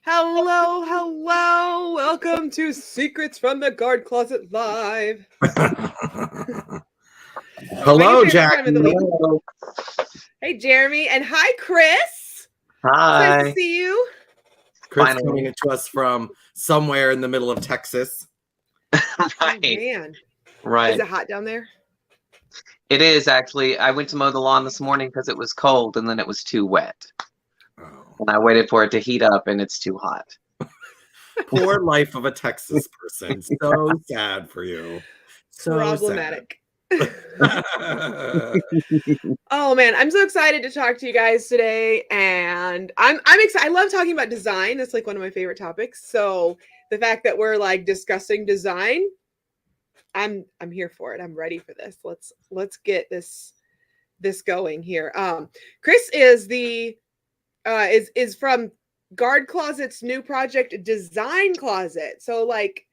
Hello, hello. Welcome to Secrets from the Guard Closet Live. Hello, Jack. Hey, Jeremy. And hi, Chris. Hi. Nice to see you. Chris Finally. coming to us from somewhere in the middle of Texas. Right. Oh, man. Right. Is it hot down there? It is actually. I went to mow the lawn this morning because it was cold and then it was too wet. Oh. And I waited for it to heat up and it's too hot. Poor life of a Texas person. So sad for you. So problematic. Oh man, I'm so excited to talk to you guys today, and I'm excited. I love talking about design. It's like one of my favorite topics. So the fact that we're like discussing design, I'm here for it. I'm ready for this. Let's get this going here. Chris is the is from Guard Closet's new project, Design Closet. So like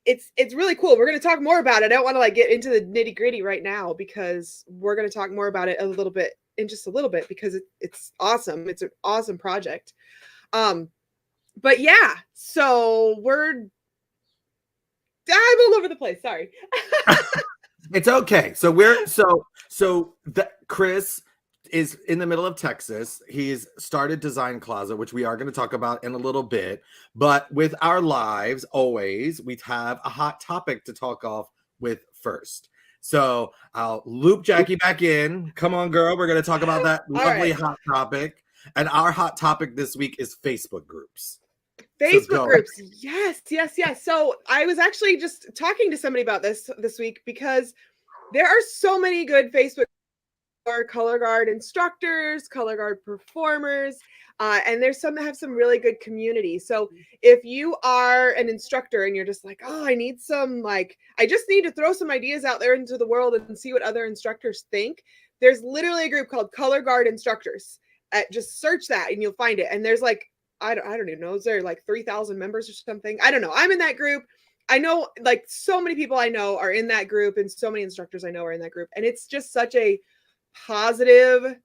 it's really cool. We're going to talk more about it. I don't want to like get into the nitty gritty right now because we're going to talk more about it in just a little bit because it's awesome. It's an awesome project. But yeah, so I'm all over the place. Sorry. It's okay. So Chris is in the middle of Texas. He's started Design Closet, which we are going to talk about in a little bit. But with our lives, always, we have a hot topic to talk off with first. So I'll loop Jackie back in. Come on, girl. We're going to talk about that lovely hot topic. And our hot topic this week is Facebook groups. Facebook groups. Yes. So I was actually just talking to somebody about this week because there are so many good Facebook or color guard instructors, color guard performers, and there's some that have some really good community. So if you are an instructor and you're just like, oh, I just need to throw some ideas out there into the world and see what other instructors think, there's literally a group called Color Guard Instructors. Just search that and you'll find it. And there's like, I don't even know, is there like 3,000 members or something? I don't know. I'm in that group. I know like so many people I know are in that group and so many instructors I know are in that group. And it's just such a positive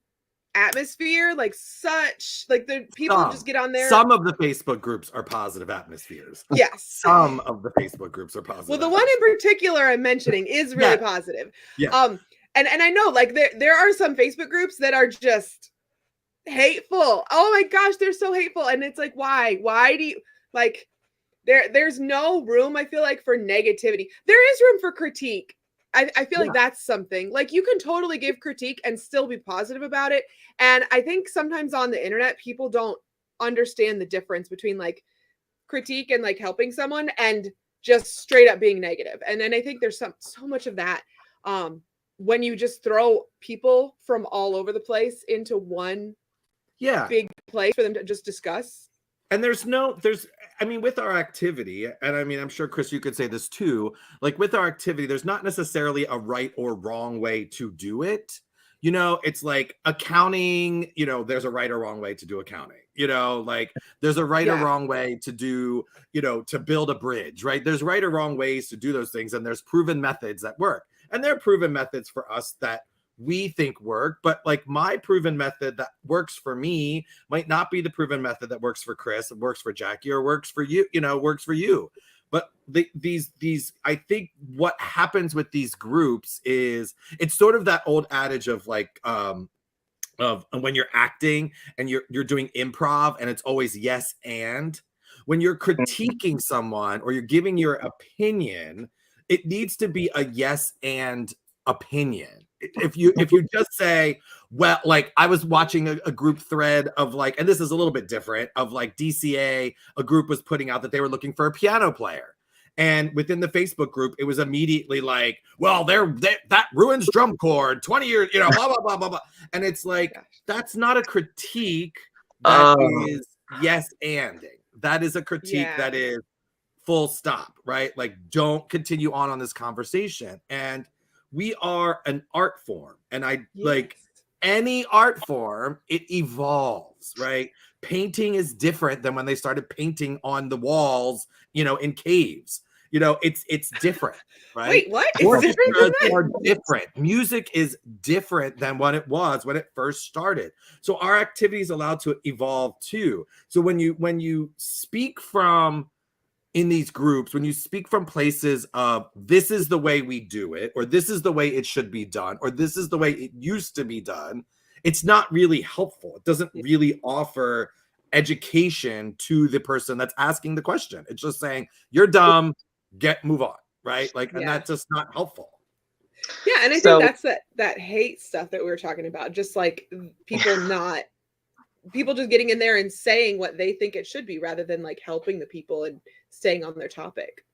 atmosphere, like the people just get on there. Some of the Facebook groups are positive atmospheres. Yes. Some of the Facebook groups are positive. Well, the one in particular I'm mentioning is really positive. Yeah. And I know like there are some Facebook groups that are just hateful. Oh my gosh, they're so hateful. And it's like, why do you like there's no room, I feel like, for negativity. There is room for critique. I feel like that's something like you can totally give critique and still be positive about it. And I think sometimes on the internet, people don't understand the difference between like critique and like helping someone and just straight up being negative. And then I think there's so much of that when you just throw people from all over the place into one big place for them to just discuss. And with our activity, and I mean, I'm sure, Chris, you could say this too, like with our activity, there's not necessarily a right or wrong way to do it. You know, it's like accounting, there's a right or wrong way to do accounting, like there's a right or wrong way to do, to build a bridge, right? There's right or wrong ways to do those things. And there's proven methods that work. And there are proven methods for us that we think work, but like my proven method that works for me might not be the proven method that works for Chris, works for Jackie, or works for you, works for you. But these I think what happens with these groups is it's sort of that old adage of like of when you're acting and you're doing improv and it's always yes and. When you're critiquing someone or you're giving your opinion, it needs to be a yes and opinion. If you just say, well, like I was watching a group thread of like, and this is a little bit different, of like DCA, a group was putting out that they were looking for a piano player. And within the Facebook group, it was immediately like, well, that ruins drum chord, 20 years, blah, blah, blah, blah, blah. And it's like, that's not a critique that is yes anding. That is a critique that is full stop, right? Like, don't continue on this conversation. And we are an art form, and like any art form, it evolves, right? Painting is different than when they started painting on the walls, in caves. You know, it's different, right? Wait, what? It's different than Orchestras are that? different. Music is different than what it was when it first started. So our activity is allowed to evolve too. So when you speak from in these groups, when you speak from places of this is the way we do it, or this is the way it should be done, or this is the way it used to be done, it's not really helpful. It doesn't really offer education to the person that's asking the question. It's just saying, you're dumb, move on, right? Like, and that's just not helpful. Yeah, and I think that's that hate stuff that we were talking about, just like people just getting in there and saying what they think it should be rather than like helping the people and staying on their topic.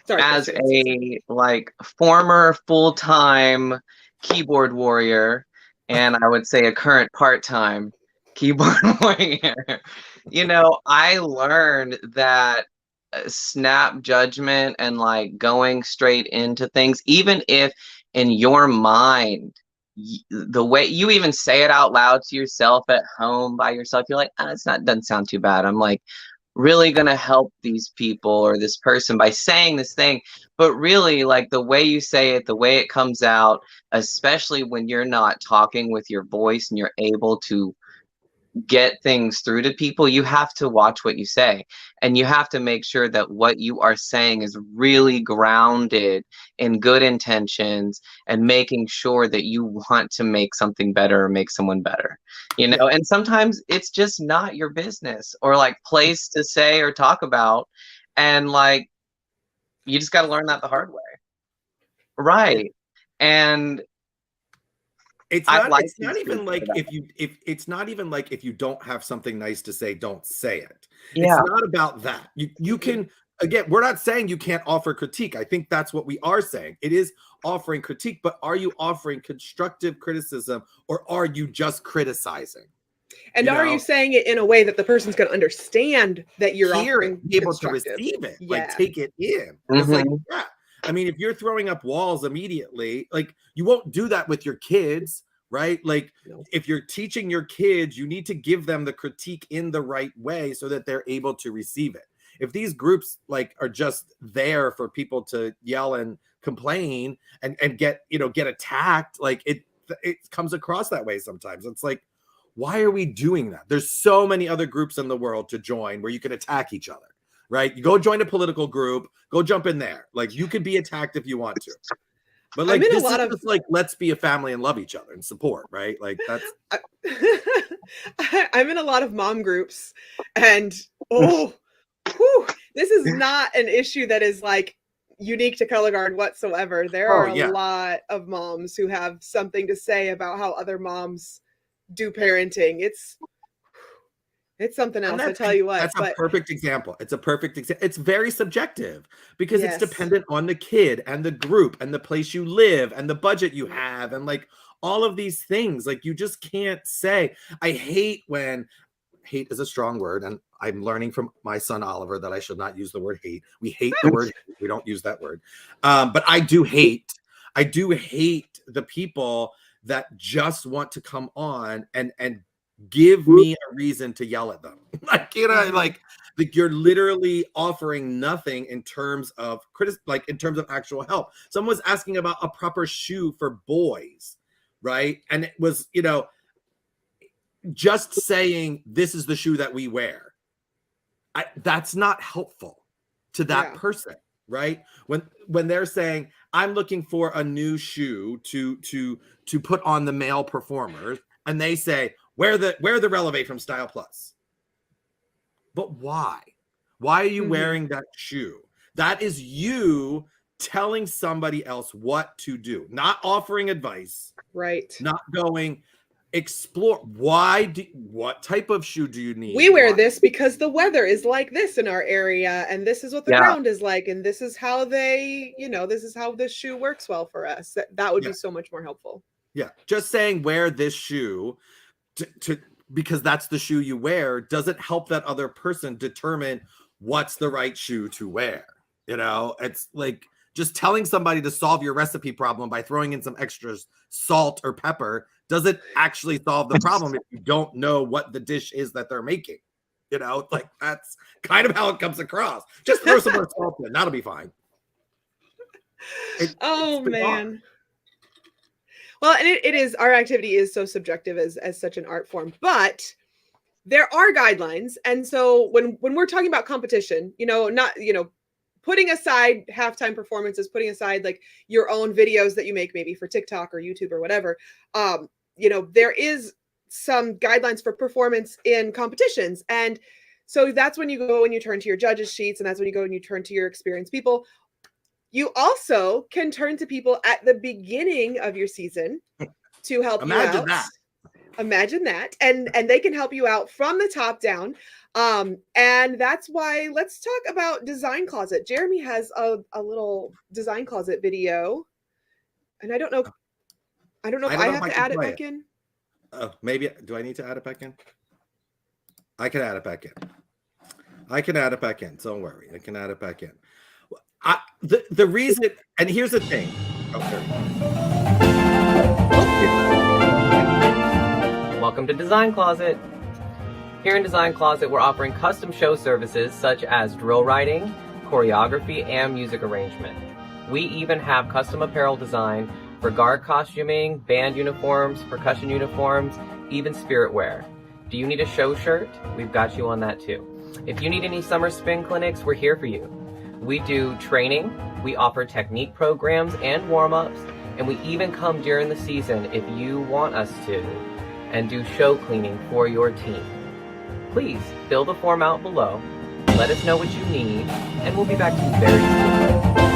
Sorry, as a like former full-time keyboard warrior, and I would say a current part-time keyboard warrior, you know, I learned that snap judgment and like going straight into things, even if in your mind the way you even say it out loud to yourself at home by yourself, you're like, doesn't sound too bad. I'm like really gonna help these people or this person by saying this thing. But really, like the way you say it, the way it comes out, especially when you're not talking with your voice and you're able to get things through to people, you have to watch what you say, and you have to make sure that what you are saying is really grounded in good intentions and making sure that you want to make something better or make someone better, you know. And sometimes it's just not your business or like place to say or talk about, and like you just got to learn that the hard way, right? And it's not even like if you don't have something nice to say, don't say it. Yeah. It's not about that. You can, again, we're not saying you can't offer critique. I think that's what we are saying. It is offering critique, but are you offering constructive criticism or are you just criticizing? And are you saying it in a way that the person's going to understand that you're offering, able to receive it, like take it in? It's like, yeah. I mean, if you're throwing up walls immediately, like you won't do that with your kids, right? Like if you're teaching your kids, you need to give them the critique in the right way so that they're able to receive it. If these groups like are just there for people to yell and complain and get attacked, like it comes across that way sometimes. It's like, why are we doing that? There's so many other groups in the world to join where you can attack each other. Right? You go join a political group, go jump in there. Like you could be attacked if you want to. But like this is just like, let's be a family and love each other and support, right? Like that's I'm in a lot of mom groups and this is not an issue that is like unique to Color Guard whatsoever. There are a lot of moms who have something to say about how other moms do parenting. It's something else, I tell you what. That's a perfect example. It's a perfect example. It's very subjective because it's dependent on the kid and the group and the place you live and the budget you have and like all of these things. Like you just can't say, I hate when hate is a strong word. And I'm learning from my son, Oliver, that I should not use the word hate. We hate the word hate. We don't use that word. But I do hate the people that just want to come on and give me a reason to yell at them. Like, you know, like you're literally offering nothing in terms of in terms of actual help. Someone was asking about a proper shoe for boys, right? And it was, you know, just saying this is the shoe that we wear. That's not helpful to that person, right? When they're saying, I'm looking for a new shoe to put on the male performers, and they say, wear the Releve from Style Plus. But why? Why are you wearing that shoe? That is you telling somebody else what to do, not offering advice. Right. Not going, explore. What type of shoe do you need? We wear this because the weather is like this in our area, and this is what the ground is like, and this is how this is how this shoe works well for us. That would be so much more helpful. Yeah. Just saying wear this shoe because that's the shoe you wear doesn't help that other person determine what's the right shoe to wear. You know, it's like just telling somebody to solve your recipe problem by throwing in some extra salt or pepper doesn't actually solve the problem if you don't know what the dish is that they're making. You know, like that's kind of how it comes across. Just throw some more salt in. That'll be fine. Oh man. Well, and it is, our activity is so subjective as such an art form, but there are guidelines. And so when we're talking about competition, not, putting aside halftime performances, putting aside like your own videos that you make maybe for TikTok or YouTube or whatever, there is some guidelines for performance in competitions. And so that's when you go and you turn to your judges sheets, and that's when you go and you turn to your experienced people. You also can turn to people at the beginning of your season to help you out. Imagine that. And they can help you out from the top down. And that's why let's talk about Design Closet. Jeremy has a little Design Closet video. And I don't know if I have to add it back in. Oh, maybe. Do I need to add it back in? I can add it back in. Don't worry. I can add it back in. The reason, and here's the thing. Welcome to Design Closet. Here in Design Closet, we're offering custom show services such as drill writing, choreography, and music arrangement. We even have custom apparel design for guard costuming, band uniforms, percussion uniforms, even spirit wear. Do you need a show shirt? We've got you on that too. If you need any summer spin clinics, we're here for you. We do training, we offer technique programs and warm-ups, and we even come during the season if you want us to, and do show cleaning for your team. Please fill the form out below, let us know what you need, and we'll be back to you very soon.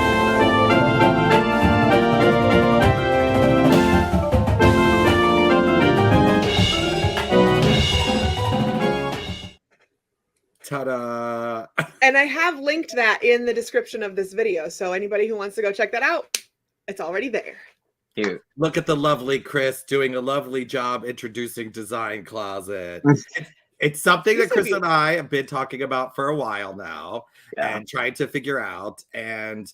Ta-da! And I have linked that in the description of this video. So anybody who wants to go check that out, it's already there. Cute. Look at the lovely Chris doing a lovely job introducing Design Closet. It's something that Chris and I have been talking about for a while now and trying to figure out. And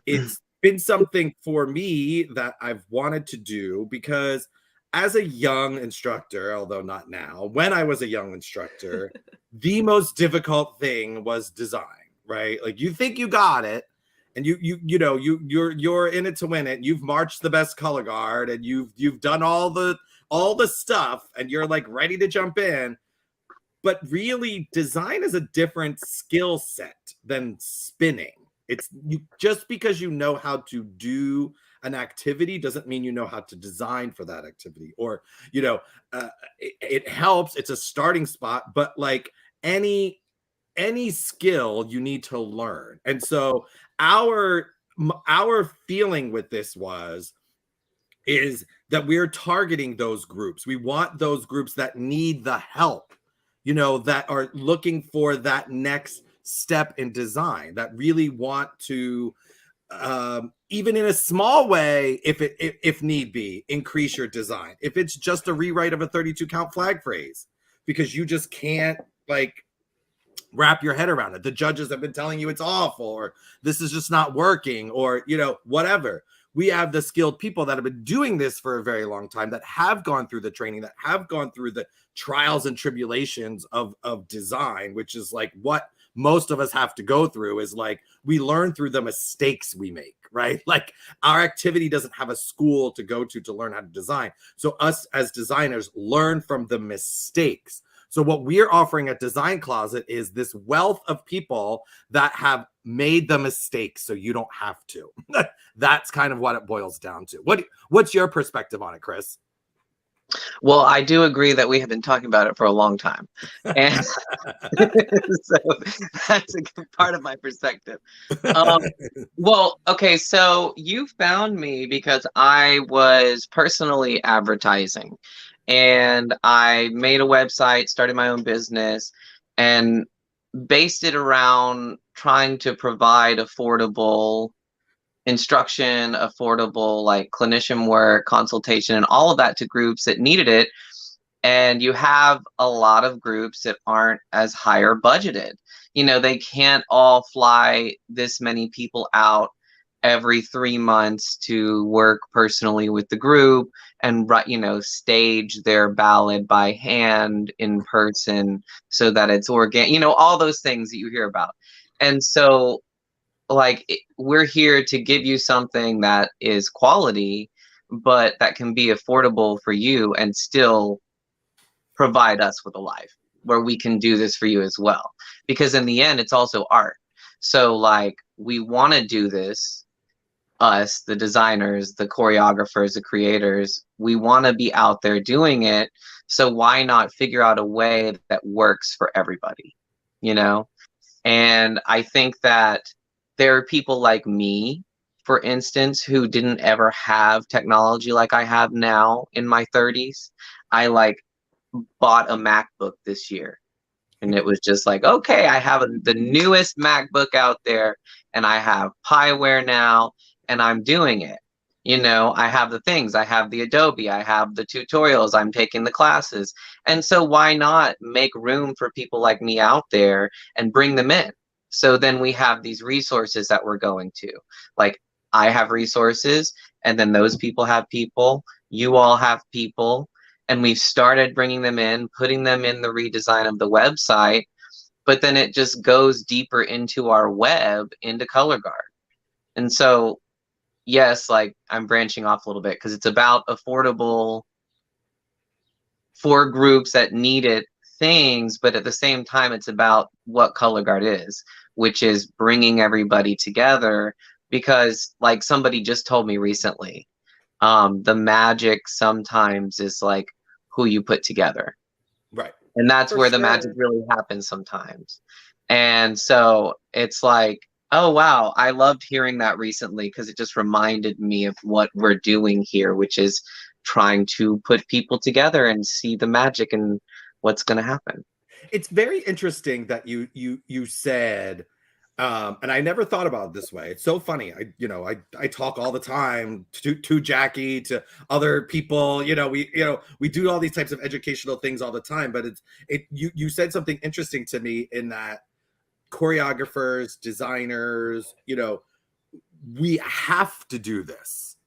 it's been something for me that I've wanted to do because as a young instructor, although not now, when I was a young instructor, the most difficult thing was design, right? Like you think you got it, and you're in it to win it. You've marched the best color guard, and you've done all the stuff, and you're like ready to jump in. But really, design is a different skill set than spinning. It's just because you know how to do an activity doesn't mean you know how to design for that activity, or it helps. It's a starting spot, but like any skill you need to learn. And so our feeling with this is that we're targeting those groups. We want those groups that need the help, that are looking for that next step in design, that really want to even in a small way, if need be, increase your design. If it's just a rewrite of a 32 count flag phrase because you just can't like wrap your head around it. The judges have been telling you it's awful, or this is just not working, or whatever. We have the skilled people that have been doing this for a very long time, that have gone through the training, that have gone through the trials and tribulations of design, which is like what most of us have to go through, is like we learn through the mistakes we make, right? Like our activity doesn't have a school to go to learn how to design. So us as designers learn from the mistakes. So what we're offering at Design Closet is this wealth of people that have made the mistakes so you don't have to. That's kind of what it boils down to. What's your perspective on it, Chris? Well, I do agree that we have been talking about it for a long time. And so that's a good part of my perspective. Well, okay, so you found me because I was personally advertising. And I made a website, started my own business, and based it around trying to provide affordable instruction, affordable like clinician work, consultation, and all of that to groups that needed it. And you have a lot of groups that aren't as higher budgeted. They can't all fly this many people out every 3 months to work personally with the group and stage their ballad by hand in person so that it's organic, all those things that you hear about. And so like we're here to give you something that is quality, but that can be affordable for you and still provide us with a life where we can do this for you as well. Because in the end, it's also art. So like we want to do this, us, the designers, the choreographers, the creators, we want to be out there doing it. So why not figure out a way that works for everybody, And I think that there are people like me, for instance, who didn't ever have technology like I have now in my 30s. I like bought a MacBook this year. And it was just like, okay, I have the newest MacBook out there and I have Pieware now and I'm doing it. I have the things, I have the Adobe, I have the tutorials, I'm taking the classes. And so why not make room for people like me out there and bring them in? So then we have these resources that we're going to. Like I have resources and then those people have people, you all have people. And we've started bringing them in, putting them in the redesign of the website, but then it just goes deeper into our web, into Color Guard. And so, yes, like I'm branching off a little bit because it's about affordable for groups that need it things, but at the same time, it's about what Color Guard is, which is bringing everybody together. Because like somebody just told me recently, the magic sometimes is like who you put together. Right. And that's For where the sure. magic really happens sometimes. And so it's like, oh, wow, I loved hearing that recently because it just reminded me of what we're doing here, which is trying to put people together and see the magic and what's going to happen. It's very interesting that you said, and I never thought about it this way. It's so funny. I talk all the time to Jackie, to other people. We do all these types of educational things all the time. But you said something interesting to me in that choreographers, designers, we have to do this.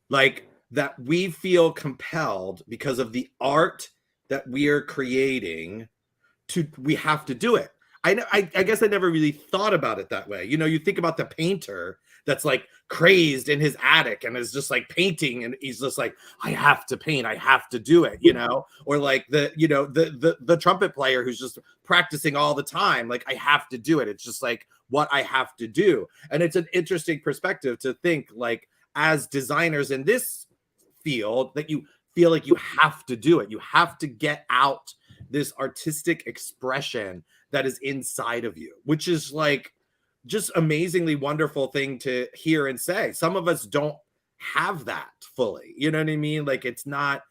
Like that we feel compelled because of the art that we are creating we have to do it. I guess I never really thought about it that way. You think about the painter that's like crazed in his attic and is just like painting and he's just like, I have to paint, I have to do it, or like the trumpet player who's just practicing all the time. Like, I have to do it. It's just like what I have to do. And it's an interesting perspective to think like as designers in this field that you feel like you have to do it. You have to get out this artistic expression that is inside of you, which is like just amazingly wonderful thing to hear and say. Some of us don't have that fully. You know what I mean? Like it's not,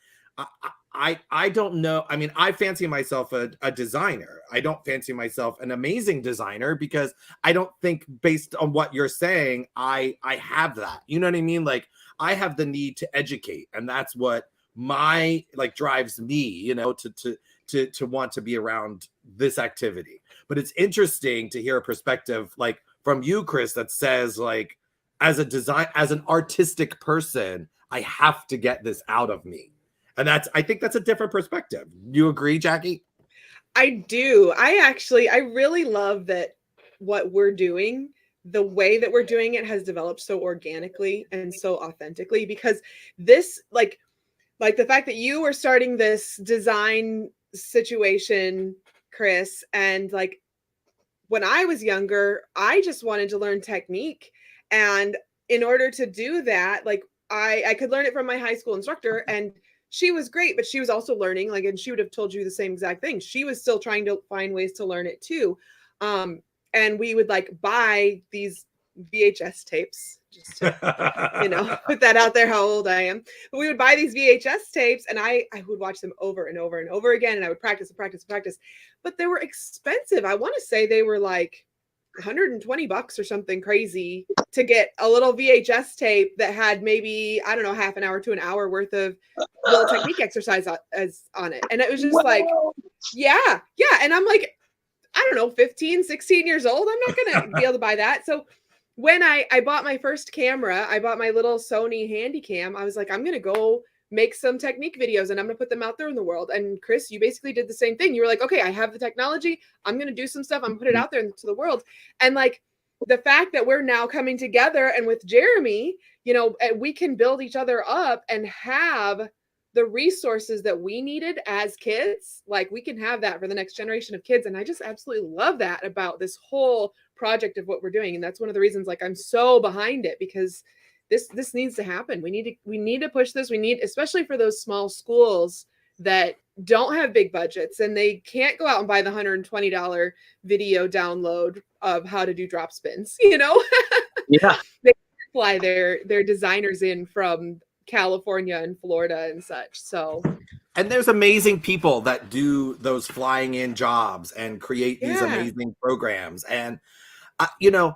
I don't know. I mean, I fancy myself a designer. I don't fancy myself an amazing designer because I don't think based on what you're saying, I have that. You know what I mean? Like I have the need to educate, and that's what my like drives me, to want to be around this activity. But it's interesting to hear a perspective like from you, Chris, that says like, as an artistic person, I have to get this out of me. And I think that's a different perspective. You agree, Jackie? I do. I really love that what we're doing, the way that we're doing it has developed so organically and so authentically, because this like the fact that you were starting this design situation, Chris, and like when I was younger, I just wanted to learn technique. And in order to do that, like I could learn it from my high school instructor, and she was great, but she was also learning, like, and she would have told you the same exact thing. She was still trying to find ways to learn it too. And we would like buy these VHS tapes, just to, put that out there how old I am. But we would buy these VHS tapes and I would watch them over and over and over again. And I would practice and practice and practice, but they were expensive. I want to say they were like $120 or something crazy to get a little VHS tape that had maybe, I don't know, half an hour to an hour worth of little technique exercise on it. And it was just like, yeah. And I'm like, I don't know, 15, 16 years old. I'm not going to be able to buy that. So when I bought my first camera, I bought my little Sony Handycam. I was like, I'm going to go make some technique videos and I'm going to put them out there in the world. And Chris, you basically did the same thing. You were like, okay, I have the technology. I'm going to do some stuff. I'm put it out there into the world. And like the fact that we're now coming together and with Jeremy, you know, we can build each other up and have the resources that we needed as kids. Like we can have that for the next generation of kids. And I just absolutely love that about this whole project of what we're doing. And that's one of the reasons like I'm so behind it, because this needs to happen. We need to push this. We need, especially for those small schools that don't have big budgets and they can't go out and buy the $120 video download of how to do drop spins, you know? Yeah. They fly their designers in from California and Florida and such. So, and there's amazing people that do those flying in jobs and create these amazing programs. And you know,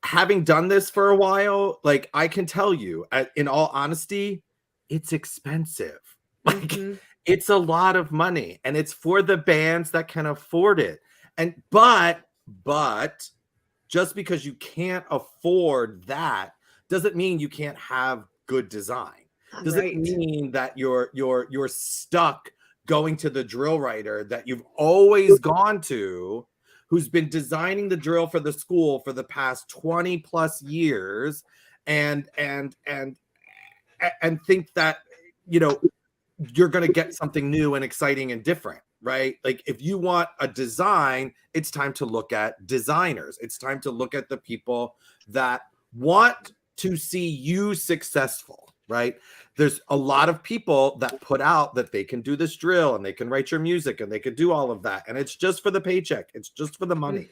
having done this for a while, like I can tell you, in all honesty, it's expensive. Like it's a lot of money, and it's for the bands that can afford it. And but just because you can't afford that doesn't mean you can't have good design. Doesn't mean that you're stuck going to the drill writer that you've always gone to, who's been designing the drill for the school for the past 20 plus years, and think that, you know, you're going to get something new and exciting and different, right? Like if you want a design, it's time to look at designers. It's time to look at the people that want to see you successful, right? There's a lot of people that put out that they can do this drill and they can write your music and they can do all of that. And it's just for the paycheck. It's just for the money.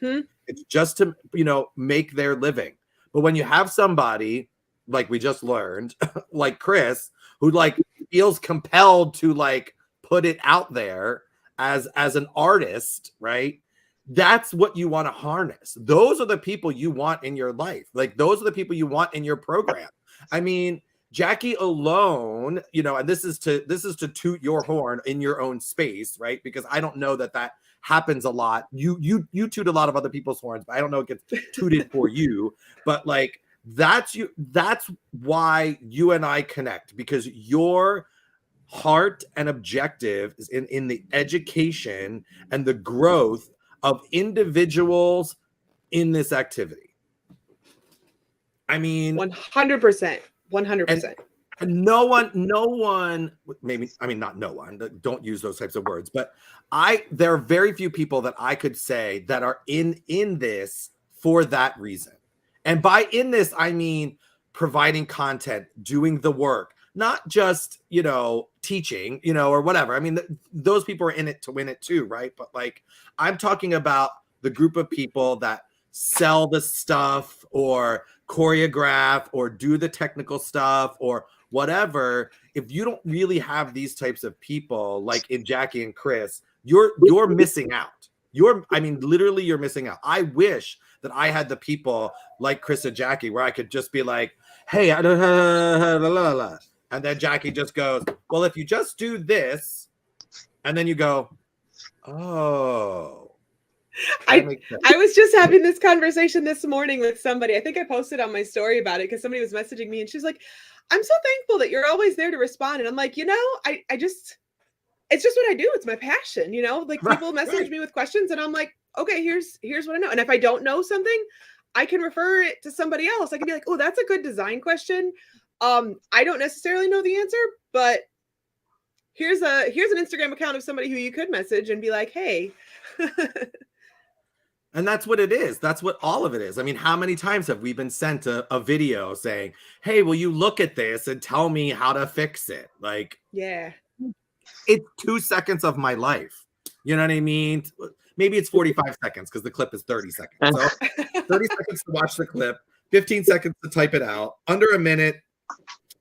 It's just to, you know, make their living. But when you have somebody like we just learned, like Chris, who like feels compelled to like put it out there as an artist, right? That's what you want to harness. Those are the people you want in your life. Like those are the people you want in your program. I mean, Jackie alone, you know, and this is to toot your horn in your own space, right? Because I don't know that happens a lot. You toot a lot of other people's horns, but I don't know it gets tooted for you. But like that's why you and I connect, because your heart and objective is in the education and the growth of individuals in this activity. I mean, 100%. 100%. And no one, maybe, I mean, not no one, don't use those types of words, but there are very few people that I could say that are in this for that reason. And by in this, I mean, providing content, doing the work, not just, you know, teaching, you know, or whatever. I mean, those people are in it to win it too, right? But like, I'm talking about the group of people that sell the stuff or choreograph or do the technical stuff or whatever. If you don't really have these types of people like in Jackie and Chris, you're missing out. Literally you're missing out. I wish that I had the people like Chris and Jackie where I could just be like, hey, and then Jackie just goes, well, if you just do this, and then you go, oh. I was just having this conversation this morning with somebody. I think I posted on my story about it because somebody was messaging me and she's like, I'm so thankful that you're always there to respond. And I'm like, you know, it's just what I do. It's my passion, you know, like people message me with questions and I'm like, okay, here's what I know. And if I don't know something, I can refer it to somebody else. I can be like, oh, that's a good design question. I don't necessarily know the answer, but here's an Instagram account of somebody who you could message and be like, hey. And that's what it is. That's what all of it is. I mean, how many times have we been sent a video saying, hey, will you look at this and tell me how to fix it? Like, yeah, it's 2 seconds of my life. You know what I mean? Maybe it's 45 seconds because the clip is 30 seconds. So 30 seconds to watch the clip, 15 seconds to type it out, under a minute.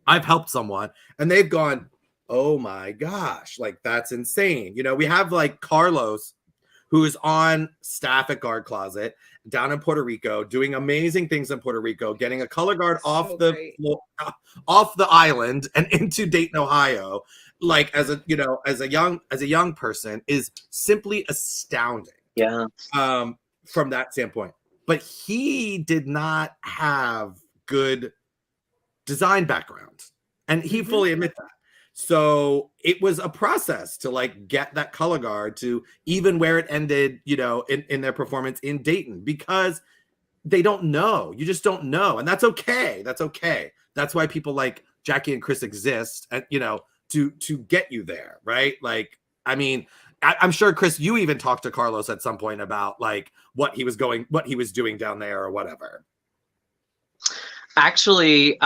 I've helped someone and they've gone, oh my gosh, like that's insane. You know, we have like Carlos, who is on staff at Guard Closet down in Puerto Rico, doing amazing things in Puerto Rico, getting a color guard off the island and into Dayton, Ohio, like as a young person is simply astounding. Yeah. From that standpoint. but he did not have good design background, and he fully admits that. So it was a process to like get that color guard to even where it ended, you know, in their performance in Dayton, because they don't know. You just don't know. And that's okay. That's okay. That's why people like Jackie and Chris exist, and you know, to get you there, right? Like, I mean, I'm sure, Chris, you even talked to Carlos at some point about like what he was doing down there or whatever. Actually,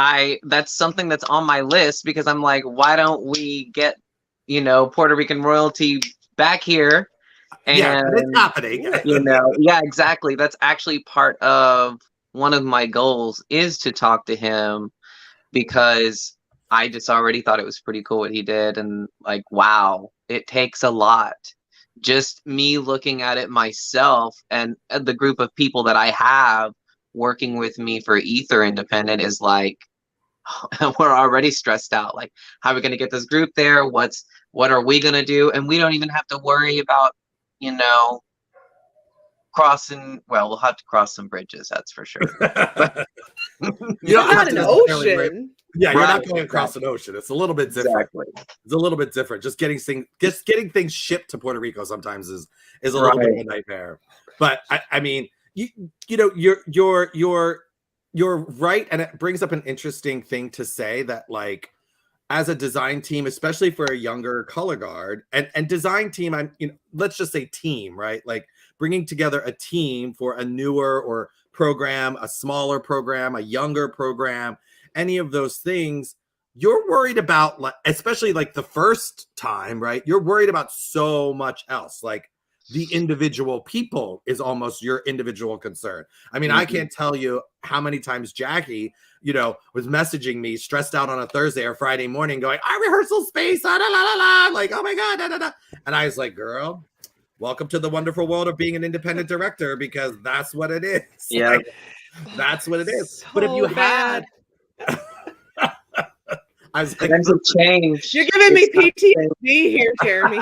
that's something that's on my list, because I'm like, why don't we get, you know, Puerto Rican royalty back here? And yeah, it's happening. You know, yeah, exactly. That's actually part of one of my goals, is to talk to him, because I just already thought it was pretty cool what he did. And like, wow, it takes a lot. Just me looking at it myself, and the group of people that I have working with me for Ether Independent is like, we're already stressed out. Like, how are we going to get this group there? What are we going to do? And we don't even have to worry about, you know, crossing. Well, we'll have to cross some bridges, that's for sure. You don't Not have an to ocean. Yeah, you're Right, not going across an ocean. It's a little bit different. Exactly. It's a little bit different. Just getting things shipped to Puerto Rico sometimes is a little bit of a nightmare. But I mean, you know, you're right, and it brings up an interesting thing to say, that like, as a design team, especially for a younger color guard and design team, let's just say team, right? Like bringing together a team for a newer or program, a smaller program, a younger program, any of those things, you're worried about, like, especially like the first time, right? You're worried about so much else. Like the individual people is almost your individual concern. I mean, I can't tell you how many times Jackie, you know, was messaging me stressed out on a Thursday or Friday morning going, our rehearsal space, la, la, la, la, like, oh my God, da, da, da. And I was like, girl, welcome to the wonderful world of being an independent director, because that's what it is. Yeah. Like, that's what it is. So but if you bad. had, I was like, Times have changed. You're giving me PTSD here, Jeremy.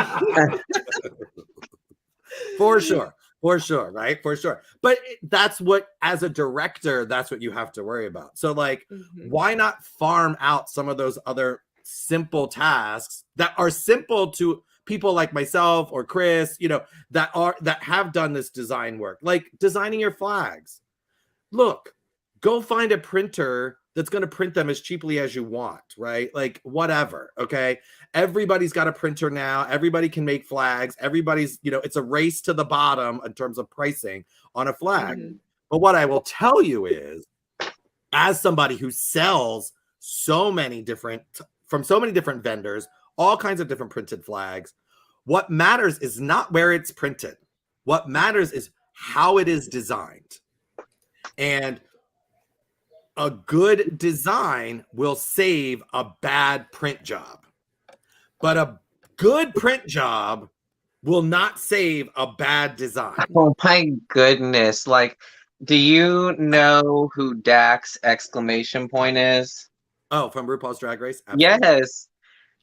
for sure, right? For sure. But that's what, as a director, that's what you have to worry about. So like, why not farm out some of those other simple tasks that are simple to people like myself or Chris, you know, that have done this design work, like designing your flags. Look, go find a printer that's going to print them as cheaply as you want, right? Like whatever, okay? Everybody's got a printer now. Everybody can make flags. Everybody's, you know, it's a race to the bottom in terms of pricing on a flag. But what I will tell you is, as somebody who sells from so many different vendors, all kinds of different printed flags, what matters is not where it's printed. What matters is how it is designed. And a good design will save a bad print job, but a good print job will not save a bad design. Oh my goodness. Like, do you know who Dax exclamation point is? Oh, from RuPaul's Drag Race? Absolutely. Yes.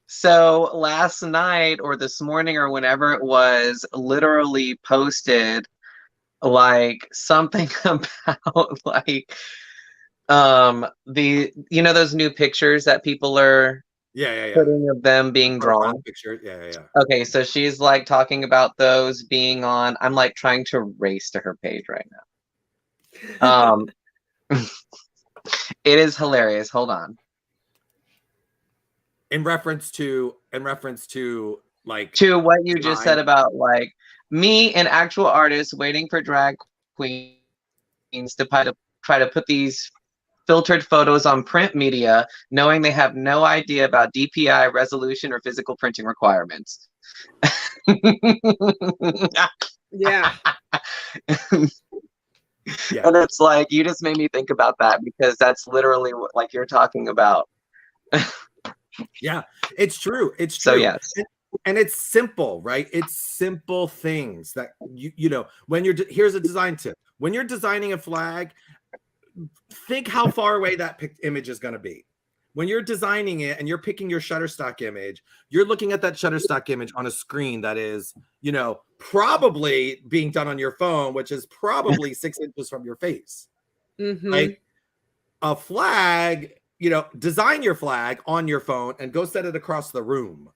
So last night or this morning or whenever it was, literally posted like something about like you know those new pictures that people are putting of them being drawn. Picture. Yeah. Okay, so she's like talking about those being on. I'm like trying to race to her page right now. It is hilarious. Hold on. In reference to like to what you just said about like me, an actual artist, waiting for drag queens to try to put these filtered photos on print media, knowing they have no idea about DPI, resolution, or physical printing requirements. Yeah. And it's like, you just made me think about that, because that's literally what like you're talking about. Yeah, it's true. It's true. So yes. And it's simple, right? It's simple things that you know, when here's a design tip. When you're designing a flag, think how far away that image is going to be. When you're designing it and you're picking your Shutterstock image, you're looking at that Shutterstock image on a screen that is, you know, probably being done on your phone, which is probably 6 inches from your face. Like a flag, design your flag on your phone and go set it across the room.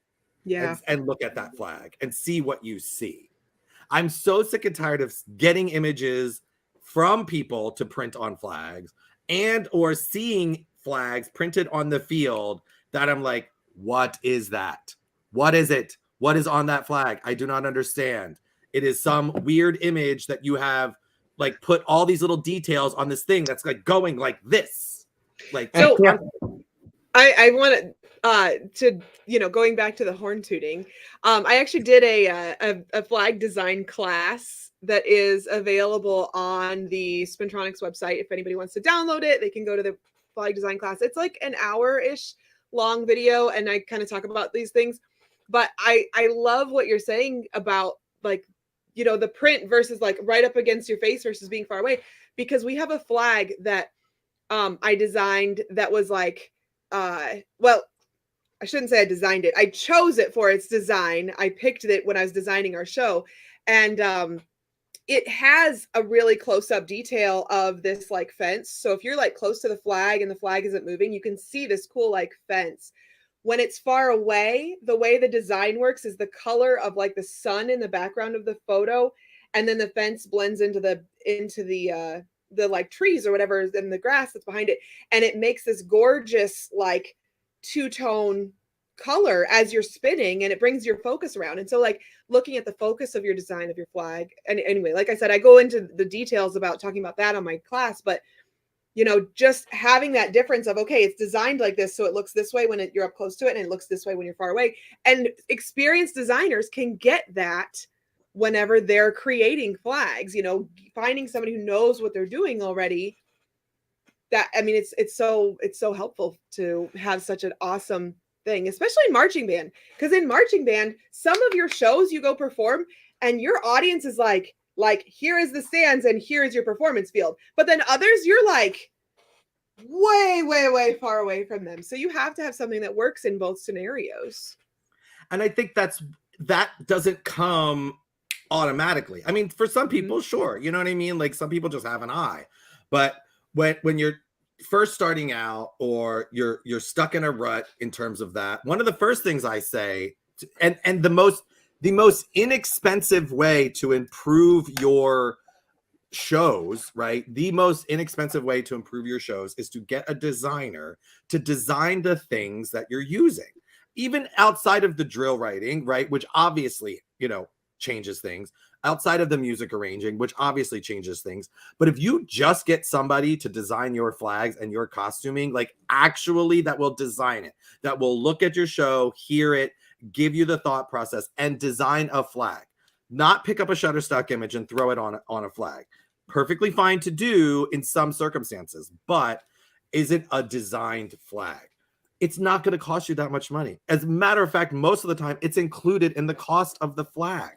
And look at that flag and see what you see. I'm so sick and tired of getting images from people to print on flags and or seeing flags printed on the field that I'm like, what is that? What is it? What is on that flag? I do not understand. It is some weird image that you have like put all these little details on this thing that's like going like this. Like, so I want to going back to the horn tooting. I actually did a flag design class that is available on the Spintronics website. If anybody wants to download it, they can go to the flag design class. It's like an hour-ish long video, and I kind of talk about these things. But I love what you're saying about like, the print versus like right up against your face versus being far away, because we have a flag that I designed that was like, well, I shouldn't say I designed it. I chose it for its design. I picked it when I was designing our show. And it has a really close-up detail of this like fence. So if you're like close to the flag and the flag isn't moving, you can see this cool like fence. When it's far away, the way the design works is the color of like the sun in the background of the photo, and then the fence blends into the like trees or whatever is in the grass that's behind it, and it makes this gorgeous like two-tone color as you're spinning, and it brings your focus around. And so like looking at the focus of your design of your flag, and anyway, like I said, I go into the details about talking about that on my class, but just having that difference of, okay, it's designed like this, so it looks this way when you're up close to it, and it looks this way when you're far away. And experienced designers can get that whenever they're creating flags, finding somebody who knows what they're doing already. That, I mean, it's so helpful to have such an awesome thing, especially in marching band, because in marching band, some of your shows you go perform and your audience is like, here is the stands and here is your performance field. But then others, you're like way, way, way far away from them. So you have to have something that works in both scenarios. And I think that doesn't come automatically. I mean, for some people, sure. You know what I mean? Like some people just have an eye. But when you're first starting out or you're stuck in a rut in terms of that, one of the first things I say, and the most inexpensive way to improve your shows, right? The most inexpensive way to improve your shows is to get a designer to design the things that you're using, even outside of the drill writing, right? Which obviously, changes things, outside of the music arranging, which obviously changes things. But if you just get somebody to design your flags and your costuming, like actually that will design it, that will look at your show, hear it, give you the thought process, and design a flag, not pick up a Shutterstock image and throw it on a flag. Perfectly fine to do in some circumstances, but is it a designed flag? It's not going to cost you that much money. As a matter of fact, most of the time it's included in the cost of the flag.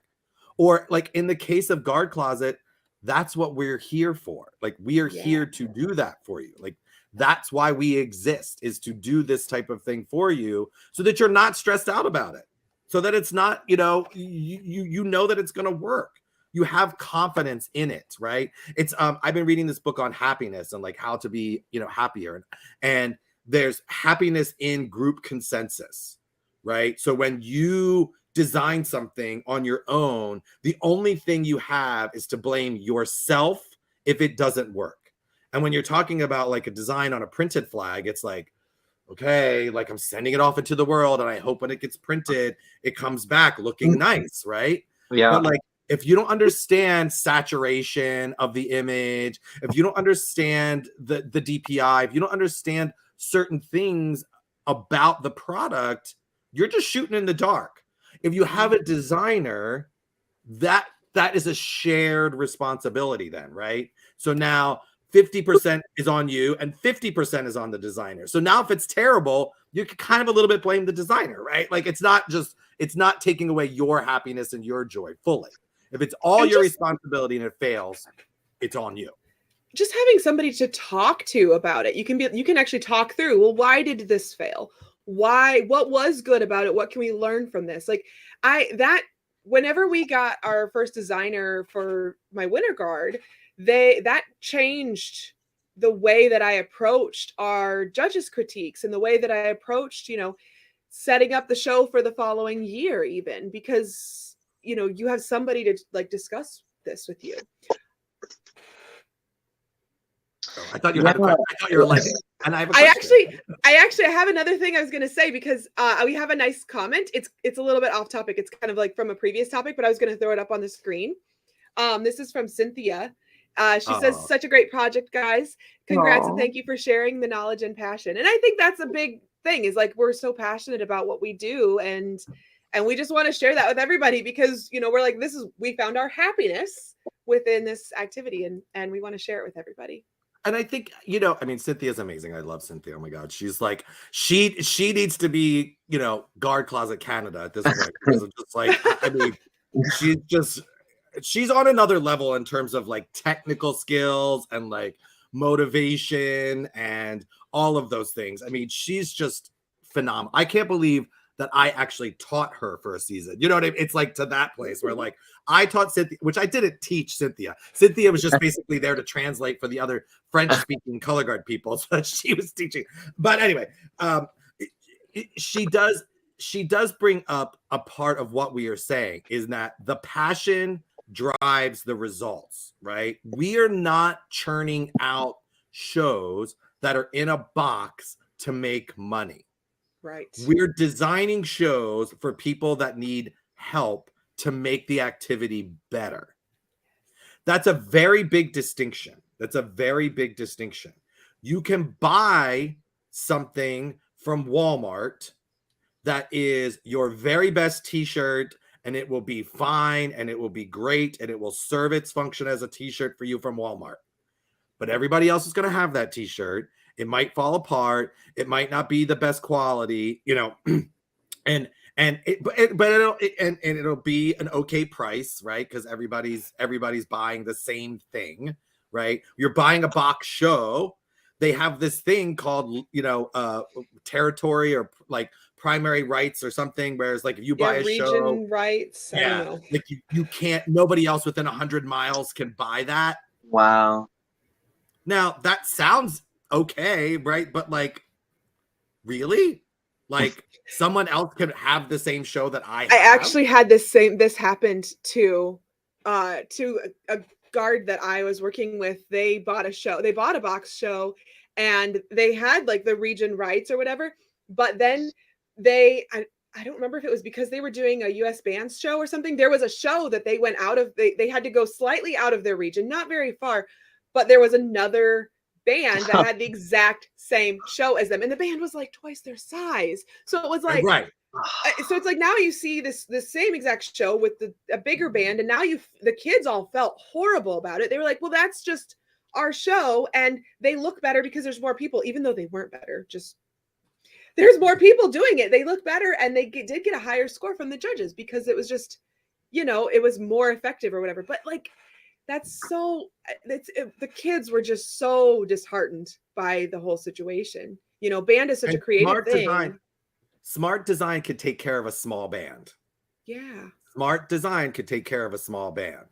Or like in the case of Guard Closet, that's what we're here for. Like we are here to do that for you. Like that's why we exist, is to do this type of thing for you so that you're not stressed out about it. So that it's not, you know that it's going to work. You have confidence in it, right? It's I've been reading this book on happiness and like how to be, happier. And there's happiness in group consensus, right? So when you design something on your own, the only thing you have is to blame yourself if it doesn't work. And when you're talking about like a design on a printed flag, it's like, okay, like I'm sending it off into the world and I hope when it gets printed, it comes back looking nice, right? Yeah. But like, if you don't understand saturation of the image, if you don't understand the DPI, if you don't understand certain things about the product, you're just shooting in the dark. If you have a designer, that is a shared responsibility then, right? So now 50% is on you and 50% is on the designer. So now if it's terrible, you can kind of a little bit blame the designer, right? Like it's not taking away your happiness and your joy fully. If it's all your responsibility and it fails, it's on you. Just having somebody to talk to about it. You can actually talk through, well, why did this fail? What was good about it? What can we learn from this? Like that whenever we got our first designer for my winter guard, that changed the way that I approached our judges' critiques and the way that I approached, setting up the show for the following year, even because, you have somebody to like discuss this with you. Oh, I thought you had a question. I thought you were like, and I have a question. I actually have another thing I was going to say, because we have a nice comment. It's a little bit off topic. It's kind of like from a previous topic, but I was going to throw it up on the screen. This is from Cynthia. She says, such a great project, guys. Congrats. And thank you for sharing the knowledge and passion. And I think that's a big thing, is like, we're so passionate about what we do. And we just want to share that with everybody, because, we're like, we found our happiness within this activity, and we want to share it with everybody. And I think, Cynthia's amazing. I love Cynthia. Oh my God. She's like, she needs to be, Guard Closet Canada at this point. Because of just like, she's on another level in terms of like technical skills and like motivation and all of those things. I mean, she's just phenomenal. I can't believe that I actually taught her for a season. You know what I mean? It's like to that place where like I taught Cynthia, which I didn't teach Cynthia. Cynthia was just basically there to translate for the other French-speaking color guard people, so that she was teaching. But anyway, she does bring up a part of what we are saying, is that the passion drives the results, right? We are not churning out shows that are in a box to make money. Right. We're designing shows for people that need help to make the activity better. That's a very big distinction. You can buy something from Walmart that is your very best t-shirt, and it will be fine, and it will be great, and it will serve its function as a t-shirt for you from Walmart. But everybody else is going to have that t-shirt. It might fall apart. It might not be the best quality, and it'll be an okay price, right? Because everybody's buying the same thing, right? You're buying a box show. They have this thing called, territory or like primary rights or something. Whereas like if you buy a region show, rights, I don't know. Like you can't. Nobody else within 100 miles can buy that. Wow. Now that sounds okay, right? But like, really? Like someone else could have the same show that I have? I actually had this happened to a guard that I was working with. They bought a box show, and they had like the region rights or whatever, but then I don't remember if it was because they were doing a US bands show or something. There was a show that they went out of, they had to go slightly out of their region, not very far, but there was another band that had the exact same show as them, and the band was like twice their size. So it was like, right. So it's like now you see this same exact show with a bigger band, and now the kids all felt horrible about it. They were like, well, that's just our show, and they look better because there's more people, even though they weren't better. Just there's more people doing it. They look better, and they did get a higher score from the judges because it was just, it was more effective or whatever. But like, the kids were just so disheartened by the whole situation. Band is such a creative thing. Smart design could take care of a small band. Yeah. Smart design could take care of a small band.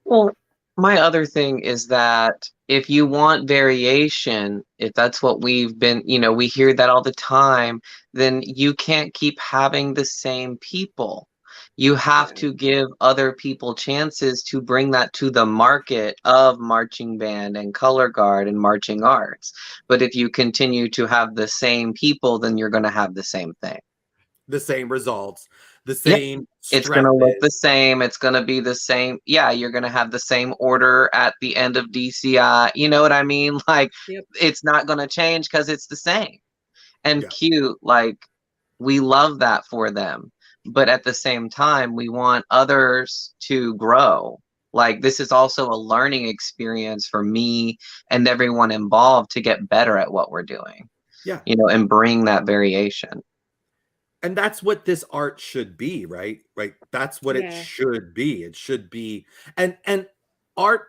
Well, my other thing is that if you want variation, if that's what we've been, we hear that all the time, then you can't keep having the same people. You have to give other people chances to bring that to the market of marching band and color guard and marching arts. But if you continue to have the same people, then you're going to have the same thing. The same results, the same. Yep. It's going to look the same. It's going to be the same. Yeah, you're going to have the same order at the end of DCI. You know what I mean? Like, It's not going to change because it's the same. And cute, like, we love that for them. But at the same time, we want others to grow. Like, this is also a learning experience for me and everyone involved to get better at what we're doing. Yeah. And bring that variation. And that's what this art should be, right? Right. That's what it should be. It should be. And art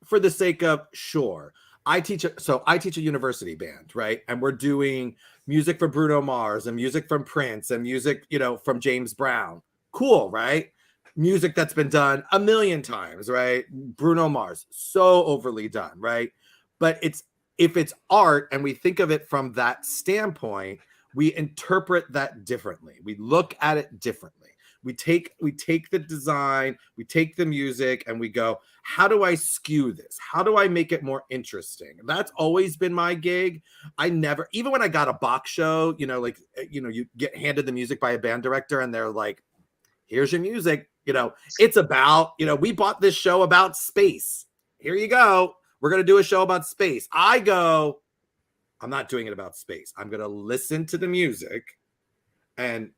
for the sake of, sure. I teach a university band, right? And we're doing music from Bruno Mars and music from Prince and music, from James Brown. Cool, right? music that's been done a million times, right? Bruno Mars, so overly done, right? But if it's art and we think of it from that standpoint, we interpret that differently. We look at it differently. We take the design, we take the music, and we go, how do I skew this? How do I make it more interesting? That's always been my gig. I never, even when I got a box show, you know, like, you know, you get handed the music by a band director and they're like, here's your music. You know, it's about, you know, we bought this show about space. Here you go. We're going to do a show about space. I go, I'm not doing it about space. I'm going to listen to the music and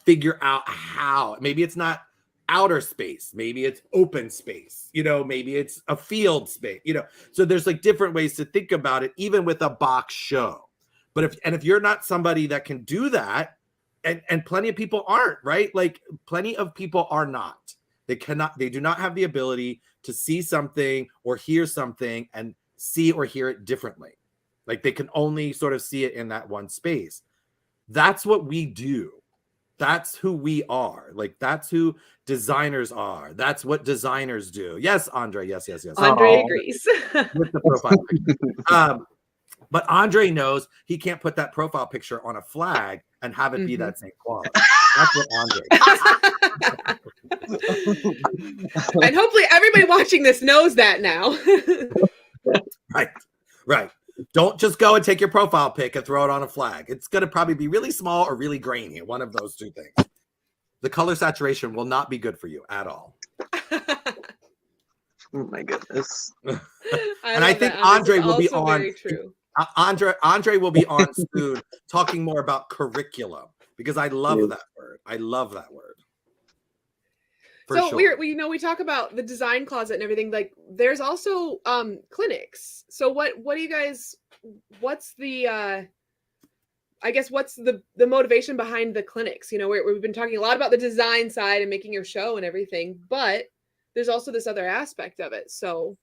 figure out how. Maybe it's not outer space. Maybe it's open space. You know, maybe it's a field space. You know, so there's like different ways to think about it, even with a box show. But if you're not somebody that can do that, and plenty of people aren't, right? Like plenty of people are not. They do not have the ability to see something or hear something and see or hear it differently. Like they can only sort of see it in that one space. That's what we do. That's who we are. Like that's who designers are. That's what designers do. Yes, Andre. Yes. Andre agrees. With the profile picture. But Andre knows he can't put that profile picture on a flag and have it be that same quality. That's what Andre does. And hopefully everybody watching this knows that now. Right. Don't just go and take your profile pic and throw it on a flag. It's going to probably be really small or really grainy, one of those two things. The color saturation will not be good for you at all. Oh my goodness. I think Andre will be on. Andre will be on soon talking more about curriculum because I love that word. I love that word. So sure. we talk about the design closet and everything. Like there's also clinics. So what do you guys? What's the I guess what's the motivation behind the clinics? You know, we've been talking a lot about the design side and making your show and everything, but there's also this other aspect of it. So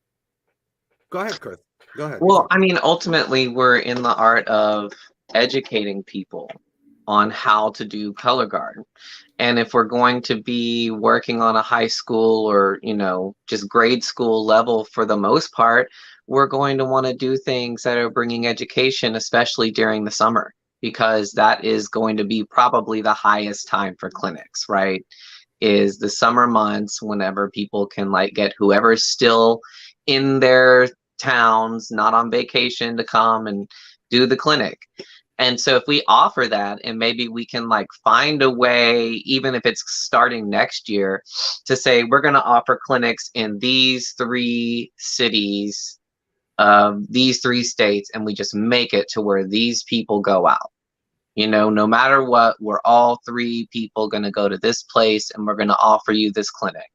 go ahead, Chris. Go ahead. Well, I mean, ultimately, we're in the art of educating people on how to do color guard. And if we're going to be working on a high school or, you know, just grade school level for the most part, we're going to want to do things that are bringing education, especially during the summer, because that is going to be probably the highest time for clinics, right? Is the summer months whenever people can like get whoever's still in their towns, not on vacation, to come and do the clinic. And so if we offer that, and maybe we can like find a way, even if it's starting next year, to say we're going to offer clinics in these 3 cities, these 3 states, and we just make it to where these people go out. You know, no matter what, we're all 3 people going to go to this place and we're going to offer you this clinic.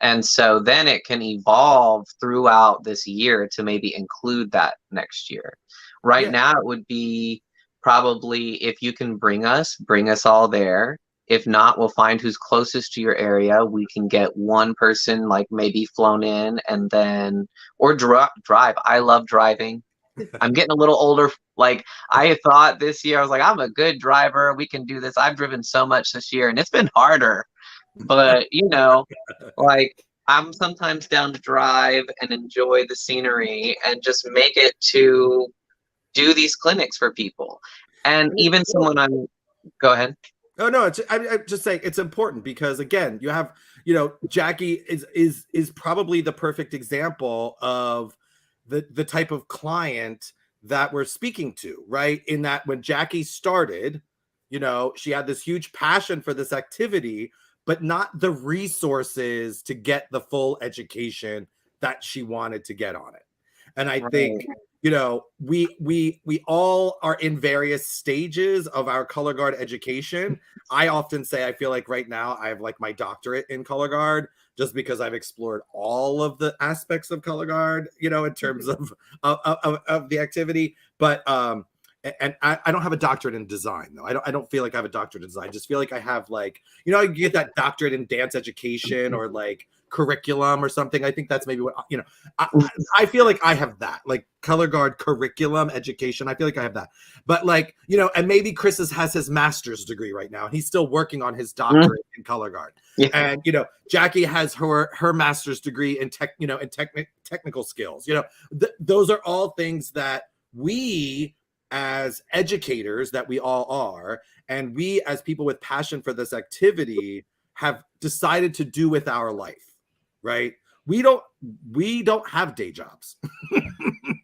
And so then it can evolve throughout this year to maybe include that next year. Right now, it would be probably if you can bring us all there. If not, we'll find who's closest to your area. We can get one person like maybe flown in and then, or drive. I love driving. I'm getting a little older. Like I thought this year, I was like, I'm a good driver. We can do this. I've driven so much this year and it's been harder. But, you know, like I'm sometimes down to drive and enjoy the scenery and just make it to do these clinics for people. And even someone go ahead. Oh, no, I'm just saying it's important because, again, you have, you know, Jackie is probably the perfect example of the type of client that we're speaking to, right? In that when Jackie started, you know, she had this huge passion for this activity, but not the resources to get the full education that she wanted to get on it. And I think, you know, we all are in various stages of our color guard education. I often say, I feel like right now I have like my doctorate in color guard just because I've explored all of the aspects of color guard, you know, in terms of the activity. But and I don't have a doctorate in design though. I don't feel like I have a doctorate in design. I just feel like I have like, you know, you get that doctorate in dance education or like curriculum or something. I think that's maybe what, you know, I feel like I have that, like color guard curriculum education. I feel like I have that, but like, you know, and maybe Chris has his master's degree right now and he's still working on his doctorate in color guard. Yeah. And, you know, Jackie has her master's degree in technical skills. You know, those are all things that we as educators, that we all are, and we as people with passion for this activity have decided to do with our life, right? We don't have day jobs.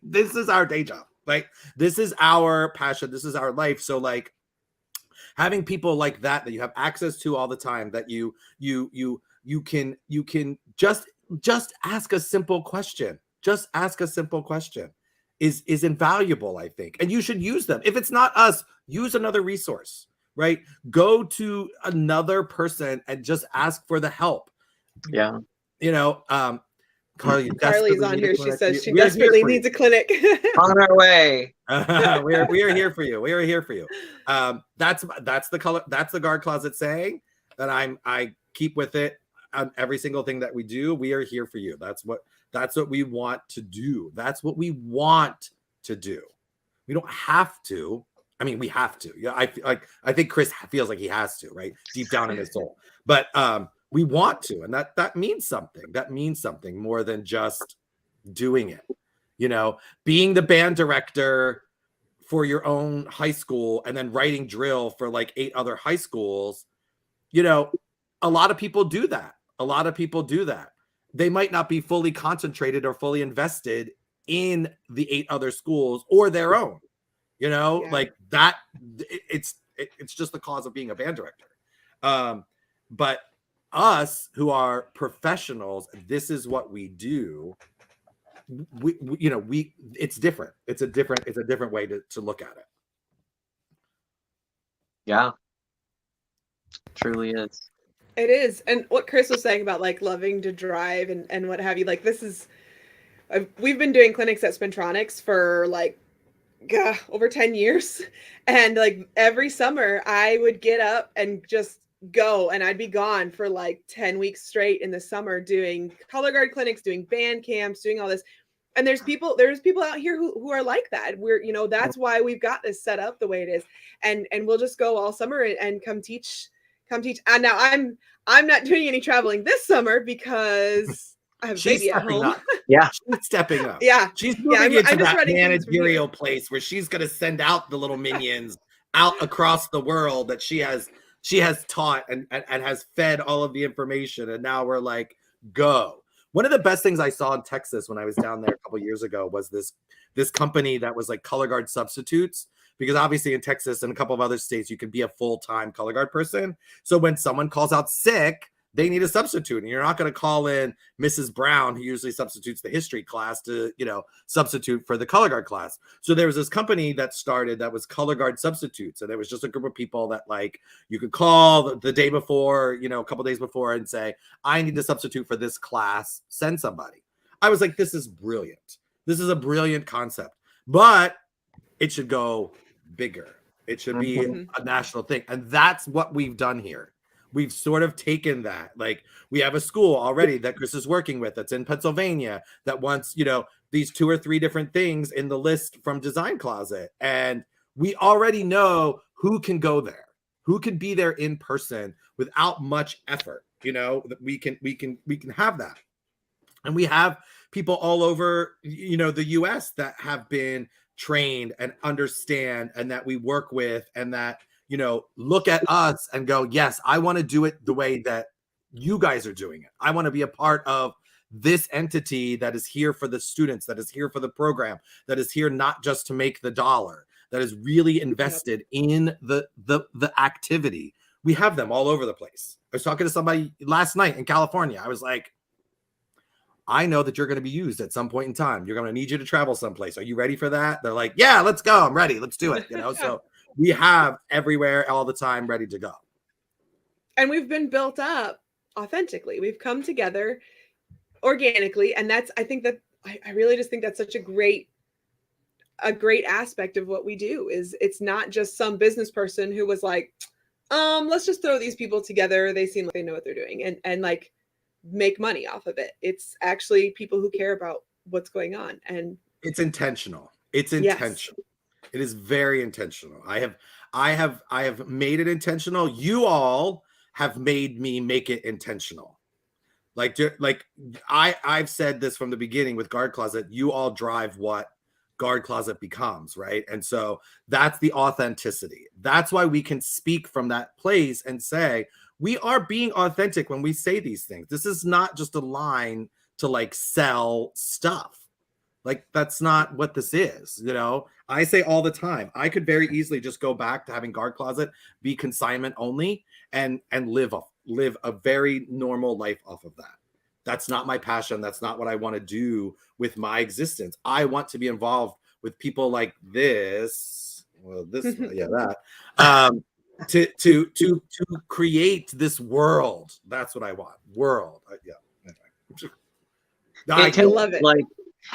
This is our day job, right? This is our passion. This is our life. So like having people like that you have access to all the time, that you can just ask a simple question. Just ask a simple question is invaluable, I think. And you should use them. If it's not us, use another resource, right? Go to another person and just ask for the help. Yeah. You know, Carly's on here. She says she desperately needs a clinic. On our way. We are here for you. We are here for you. That's the color. That's the guard closet saying that I keep with it on every single thing that we do. We are here for you. That's what we want to do. That's what we want to do. We don't have to. I mean, we have to. Yeah, I think Chris feels like he has to, right? Deep down in his soul. But we want to, and that means something. That means something more than just doing it. You know, being the band director for your own high school and then writing drill for like 8 other high schools. You know, a lot of people do that. They might not be fully concentrated or fully invested in the 8 other schools or their own, you know, like that. It's just the cause of being a band director. But us who are professionals, this is what we do. It's different. It's a different way to look at it. Yeah. Truly is. It is. And what Chris was saying about like loving to drive and what have you, like this is, we've been doing clinics at Spintronics for like over 10 years. And like every summer I would get up and just go, and I'd be gone for like 10 weeks straight in the summer doing color guard clinics, doing band camps, doing all this. And there's people out here who are like that. We're, you know, that's why we've got this set up the way it is. And we'll just go all summer and come teach. And now I'm not doing any traveling this summer because I have a baby at home. Up. Yeah. She's stepping up. Yeah. She's moving into that managerial place where she's going to send out the little minions out across the world that she has taught and has fed all of the information. And now we're like, go. One of the best things I saw in Texas when I was down there a couple of years ago was this company that was like color guard substitutes. Because obviously in Texas and a couple of other states, you can be a full-time color guard person. So when someone calls out sick, they need a substitute. And you're not going to call in Mrs. Brown, who usually substitutes the history class, to, you know, substitute for the color guard class. So there was this company that started that was color guard substitutes. And there was just a group of people that like you could call the day before, you know, a couple days before and say, I need to substitute for this class. Send somebody. I was like, this is brilliant. This is a brilliant concept. But it should go bigger. It should be a national thing. And that's what we've done here. We've sort of taken that. Like we have a school already that Chris is working with that's in Pennsylvania that wants, you know, these 2 or 3 different things in the list from Design Closet. And we already know who can go there, who can be there in person without much effort. You know, that we can have that. And we have people all over, you know, the US that have been trained and understand and that we work with and that, you know, look at us and go, yes, I want to do it the way that you guys are doing it. I want to be a part of this entity that is here for the students, that is here for the program, that is here not just to make the dollar, that is really invested in the activity. We have them all over the place. I was talking to somebody last night in California. I was like, I know that you're going to be used at some point in time. You're going to need you to travel someplace. Are you ready for that? They're like, yeah, let's go. I'm ready. Let's do it. You know, so we have everywhere all the time ready to go. And we've been built up authentically. We've come together organically. And that's, I think that I really just think that's such a great a great aspect of what we do. Is it's not just some business person who was like, let's just throw these people together. They seem like they know what they're doing and like make money off of it. It's actually people who care about what's going on, and it's intentional. It's intentional. Yes. It is very intentional. I have made it intentional. You all have made me make it intentional. Like I've said this from the beginning with Guard Closet. You all drive what Guard Closet becomes, right? And so that's the authenticity. That's why we can speak from that place and say we are being authentic when we say these things. This is not just a line to like sell stuff. Like that's not what this is, you know. I say all the time, I could very easily just go back to having Guard Closet be consignment only and live a very normal life off of that. That's not my passion. That's not what I want to do with my existence. I want to be involved with people like this. Well, this, yeah, that. To create this world. That's what I want. World. Yeah. I love it. Like,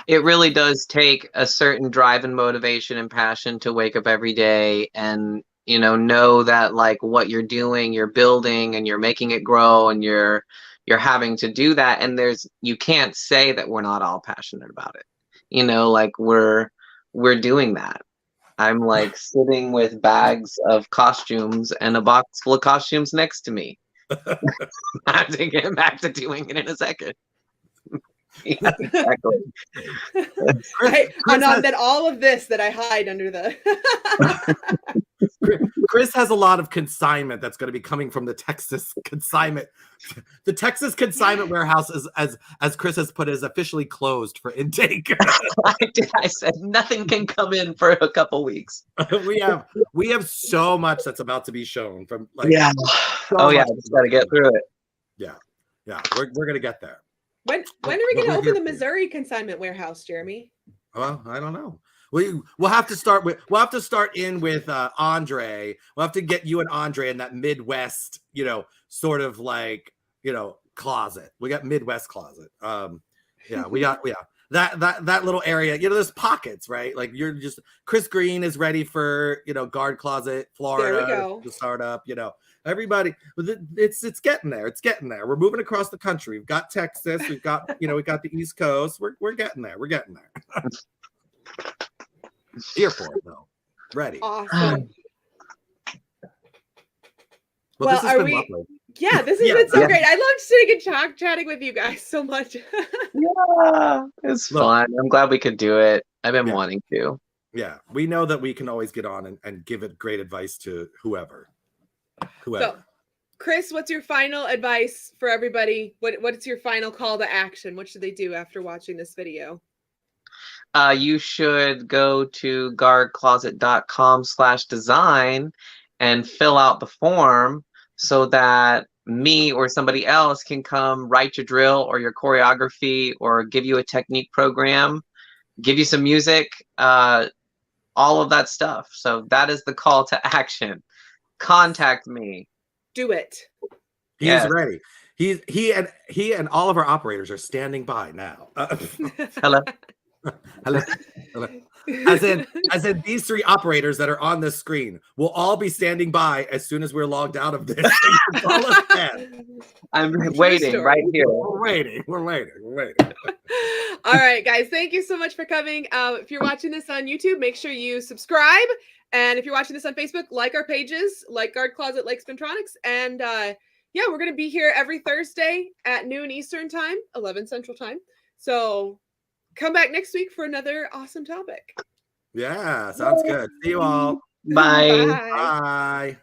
it really does take a certain drive and motivation and passion to wake up every day and, you know that like what you're doing, you're building and you're making it grow and you're having to do that. And you can't say that we're not all passionate about it. You know, like we're doing that. I'm like sitting with bags of costumes and a box full of costumes next to me. I have to get back to doing it in a second. Yeah, exactly. That all of this that I hide under the Chris has a lot of consignment that's going to be coming from the Texas consignment. The Texas consignment warehouse is, as Chris has put it, is officially closed for intake. I said nothing can come in for a couple weeks. we have so much that's about to be shown from like oh yeah, just got to get through it. Yeah we're gonna get there. When are we going to open the Missouri consignment warehouse, Jeremy? Well, I don't know. We'll have to start with Andre. We'll have to get you and Andre in that Midwest, sort of like, closet. We got Midwest closet. We got that little area. There's pockets, right? Like Chris Green is ready for, Guard Closet, Florida to start up, Everybody, it's getting there. It's getting there. We're moving across the country. We've got Texas. We've got, we got the East Coast. We're getting there. We're getting there. Here for it, though. Ready. Awesome. Well, this has been lovely. Yeah, this has been so great. I loved sitting and chatting with you guys so much. It's fun. I'm glad we could do it. I've been wanting to. Yeah, we know that we can always get on and give it great advice to whoever. So, Chris, what's your final advice for everybody? What's your final call to action? What should they do after watching this video? You should go to guardcloset.com/design and fill out the form so that me or somebody else can come write your drill or your choreography or give you a technique program, give you some music, all of that stuff. So that is the call to action. Contact me. Do it. He's ready. He and all of our operators are standing by now. Hello. Hello. As in these three operators that are on this screen will all be standing by as soon as we're logged out of this. I'm waiting right here. We're waiting. All right, guys. Thank you so much for coming. If you're watching this on YouTube, make sure you subscribe. And if you're watching this on Facebook, like our pages, like Guard Closet, like Spintronics. And we're going to be here every Thursday at noon Eastern time, 11 Central time. So come back next week for another awesome topic. Yeah, sounds good. See you all. Bye. Bye.